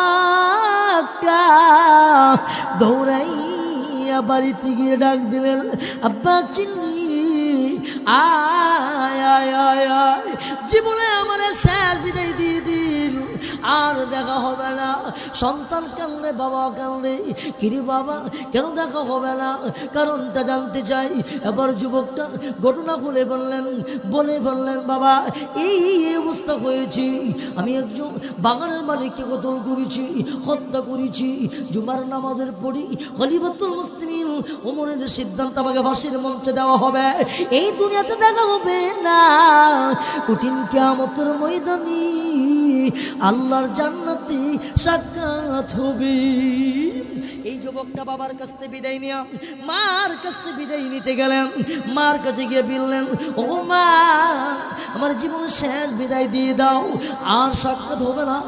যুবকটা দৌড়াইয়া বাড়িতে গিয়ে ডাক দিলেন, আব্বা চিল্লি আয় আয় আয় আয়, জীবনে আমার শেষ বিদায় দিয়ে দিন, আর দেখা হবে না। সন্তান কান্দে, বাবা কান্দে, কিরে বাবা কেন দেখা হবে না, কারণটা জানতে চাই। এবার যুবকটা ঘটনা খুলে বললেন বাবা এই অবস্থা হয়েছে, আমি একজন বাগানের মালিককে কতল করেছি, হত্যা করেছি। জুমার নামাজের পড়ি খলিফাতুল মুসলিমিন ওমরের সিদ্ধান্ত আমাকে ফাঁসির মঞ্চে দেওয়া হবে, এই দুনিয়াতে দেখা হবে না, কঠিন কিয়ামতের ময়দানে আল্লাহর জান্নাতে সাক্ষাৎ হবে। এই যুবকটা বাবার কাছ থেকে বিদায় নিয়ে মার কাছ থেকে বিদায় নিতে গেলেন। মার কাছে গিয়ে বললেন, ও মা আমার জীবনের শেষ বিদায় দিয়ে দাও, আর সাক্ষাৎ হবে না।